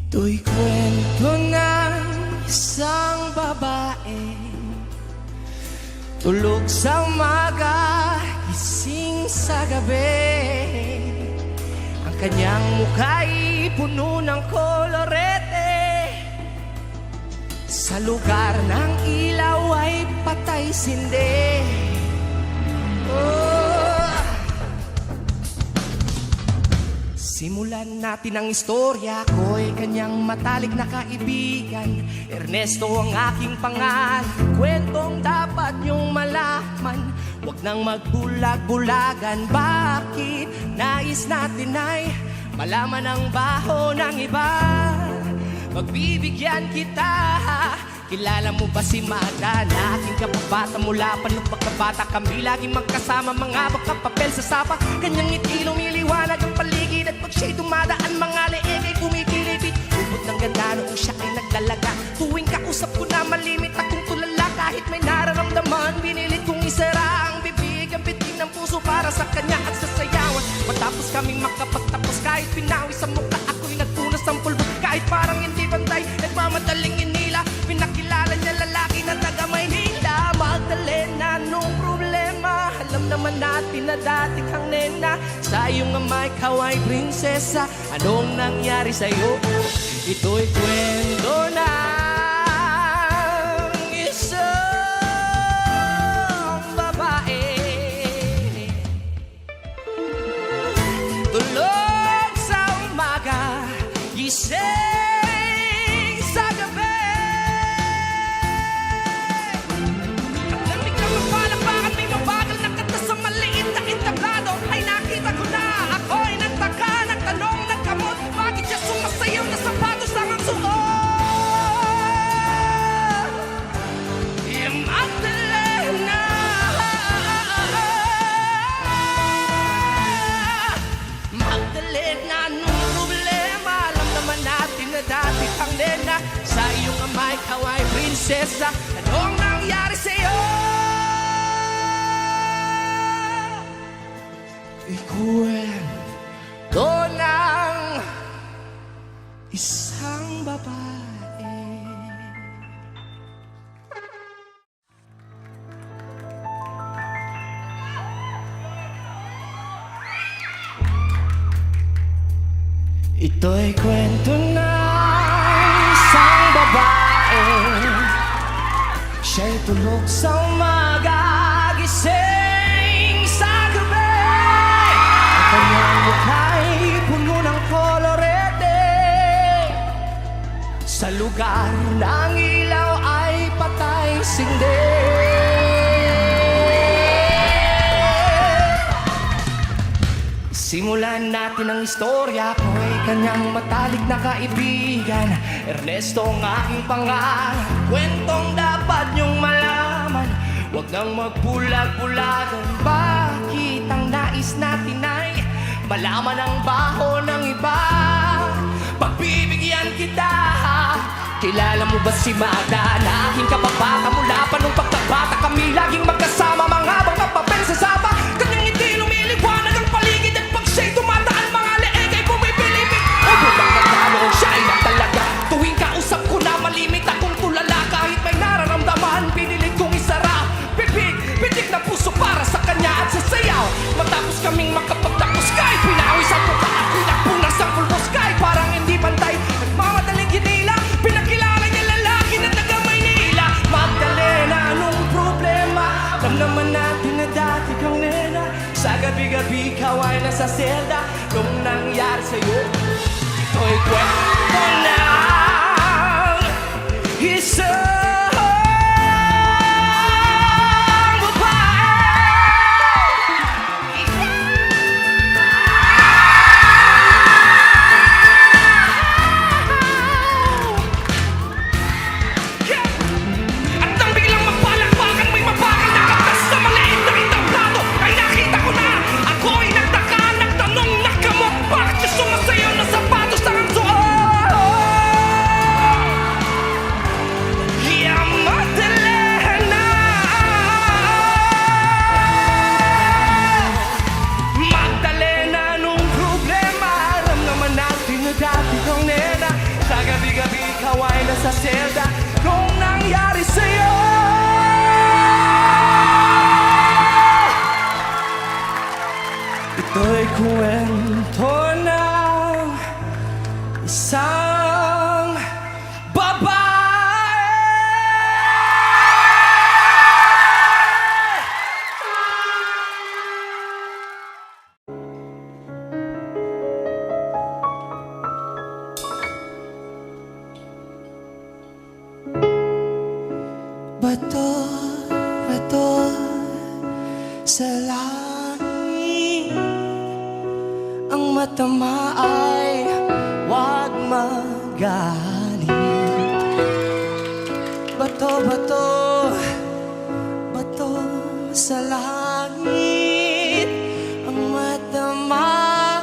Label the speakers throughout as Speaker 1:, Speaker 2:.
Speaker 1: Ito'y kwento ng isang babae, tulog sa umaga, gising sa gabi. Ang kanyang mukha'y puno ng kolorete. Sa lugar ng ilaw ay patay sindi. Simulan natin ang istorya ko'y kanyang matalik na kaibigan. Ernesto ang aking pangalan, kwentong dapat niyong malaman. Huwag nang magbulag-bulagan, bakit nais natin ay malaman ang baho ng iba. Magbibigyan kita, kilala mo ba si Mada na aking kababata mula pa nung pagkabata kami laging magkasama, mga papel sa sapa. Kanyang ngiti lumiliwanag ang paligid at pag siya'y dumadaan mga leeg ay kumikilibit. Ubod ng ganda noong siya ay naglalaga. Tuwing kausap ko na malimit akong tulala. Kahit may nararamdaman, binilit kong isara ang bibig, ang bitin ng puso para sa kanya at sa sayawan. Matapos kaming makapagtapos, kahit pinawi sa mukha ako'y nagpunas ng pulbo. Kahit parang hindi bantay, nagmamadaling inila. Pinakilala niya lalaki na taga Maynila. Magdalena, anong problema? Alam naman natin na dati kang nena. Sa iyong amay, kaway prinsesa. Anong nangyari sa'yo? Ito'y kwento ng isang babae, tulog sa umaga, gising sa gabi. Ang lamig ng mapalakpakan, may mabagal na kanta sa maliit na entablado. Ay nakita ko na, ako'y nagtaka, nagtanong, nagkamot. Bakit siya sumasayaw na sapatos lang ang suot? Yung Magdalena, Magdalena, anong problema? Alam naman natin na dati kang nena. Sa iyong amay, kaway prinsesa. Anong nangyari sa'yo? Ikwento ng isang babae. Ito'y kwento ng isang babae, siya'y tulog sa umaga, gising sa gabi. Ang kanyang mukha'y puno ng kolorete. Sa lugar ng ilaw ay patay sindi. Simulan natin ang istorya ko'y kanyang matalik na kaibigan. Ernesto ang aking pangalan, kwentong dapat niyong malaman. Huwag nang magbulag-bulagan, bakit ang nais natin ay malaman ang baho ng iba. Pagbibigyan kita, kilala mo ba si Mada na aking kababata mula pa nung pagkabata kami laging magkasama, mga papel sa sapa. Kanyang ngiti lumiliwanag ang paligid at pag siya'y dumadaan mga leeg ay pumipilipit. Ubod ang ganda noong siya ay nagtalaga. Tuwing kausap ko na malimit akong tulala. Kahit may nararamdaman, pinilit kong isara. Bibig, bitik na puso para sa kanya at sa sayaw. Matapos kaming makapagtapos, kahit pinawi sa mukha ako'y nagpunas ang pulbos. Kahit parang hindi pantay, nagmamadaling ginila. Pinakilala niya lalaki na taga Maynila. Magdalena, anong problema? Alam naman natin na dati kang nena. Sa gabi-gabi kaway na sa selda. Nung nangyari sa'yo, ito'y kwento ng isang sumasayaw na sapatos ang suot. kwento ng isang babae. Bato, bato sa langit, ang matama ay huwag magalit. Bato, bato, bato sa langit, ang matama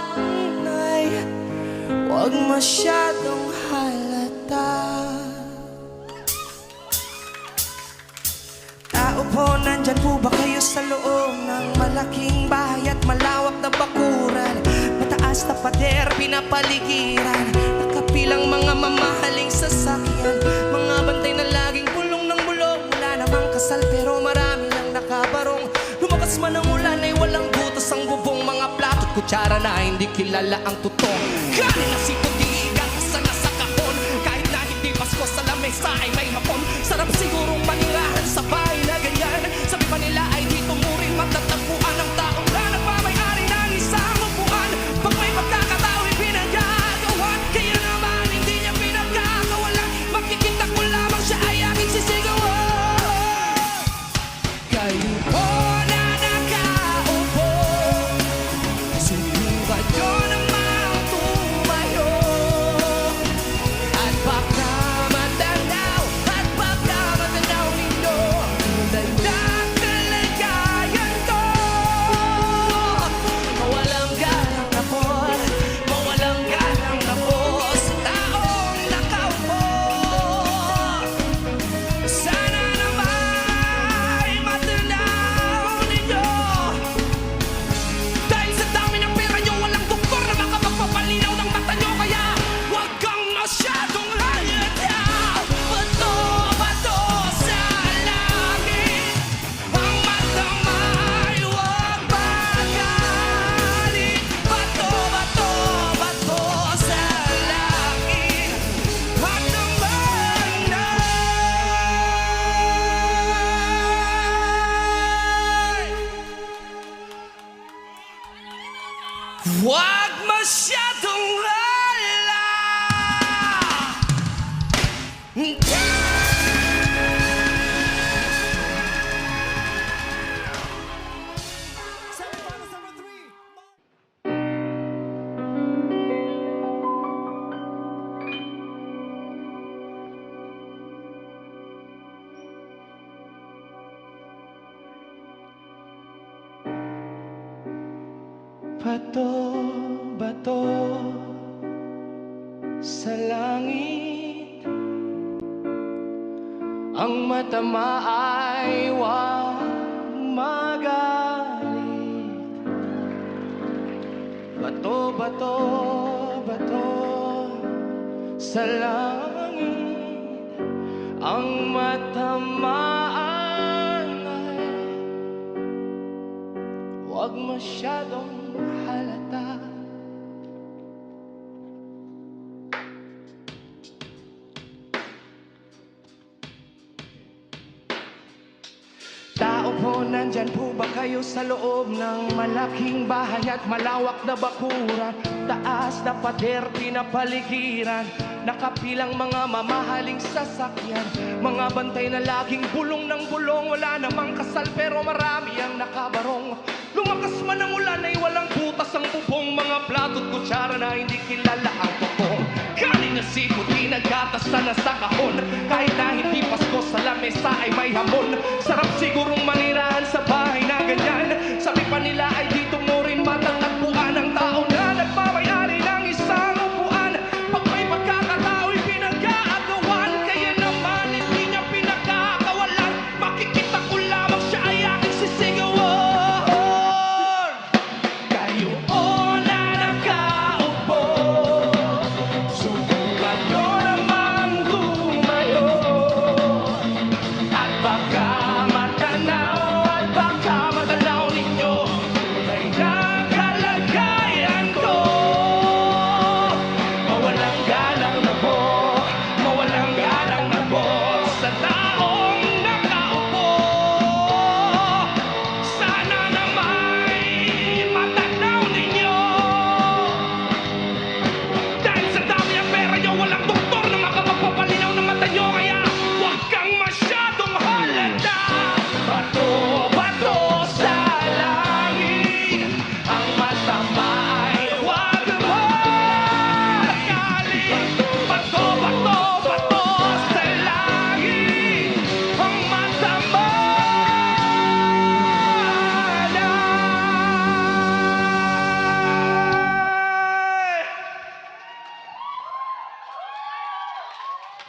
Speaker 1: ay huwag masyadong halata. Tao po, nandyan po ba kayo sa loob ng malaking bahay at malawak na bakuran? Mataas na pader, pinapaligiran, nakapilang mga mamahaling sasakyan, mga bantay na laging bulong ng bulong. Wala namang kasal pero marami lang nakabarong. Lumakas man ang ulan ay walang butas ang bubong, mga plato at kutsara na hindi kilala ang tutong. Galing na si Pudigan, isa na sa kahon, kahit na hindi Pasko sa lamesa ay may hapon. Sarap sigurong manirahan sa bahay na ganyan. Sabi pa nila ay dito mo rin matatagpuan ang taong na nagmamay-ari ng isang upuan. Pag may pagkakatao ay pinagagawan, kaya naman hindi niya pinagkakawalan. Makikita ko lamang siya ay aking sisigawan. Kayo po na nakaupo, subukan nyo namang tumayo. At baka matanaw ninyo ang dandag kalagayan ko. Mawalang galang na po, mawalang galang na po sa taong nakaupo. Sana naman matanaw ninyo. Dahil sa dami ng pera nyo, walang doktor na makapagpapalinaw ng mata nyo. Kaya huwag kang masyadong halata. Bato, bato sa langit, ang matama'y huwag magalit. Bato, bato, bato sa langit, ang naman ay huwag masyadong hala. Bato, bato sa langit, ang matama ay huwag magalit. Bato, bato, bato sa langit, ang matama ay huwag masyadong halata. Tao po, nandyan po ba kayo sa loob ng malaking bahay at malawak na bakuran? Taas na pader, pinapaligiran, nakapilang mga mamahaling sasakyan, mga bantay na laging bulong ng bulong. Wala namang kasal pero marami ang nakabarong. Lumakas man ang ulan ay walang butas ang bubong, mga plato at kutsara na hindi kilala ang tutong. Galing na si Puti, nagkatasta na sa kahon, kahit na hindi Pasko sa lamesa ay may hamon. Sarap sigurong manirahan sa bahay na ganyan. Sabi pa nila ay dito mo rin matatagpuan ang tao na nagmamay-ari ng isang upuan. Pag may pagkakatao'y pinag-aagawan, kaya naman hindi niya pinagkakawalan. Makikita ko lamang siya ay aking sisigawan. Kayo o na nakaupo, subukan nyo namang tumayo. At baka matanaw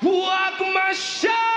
Speaker 1: Huwag masyadong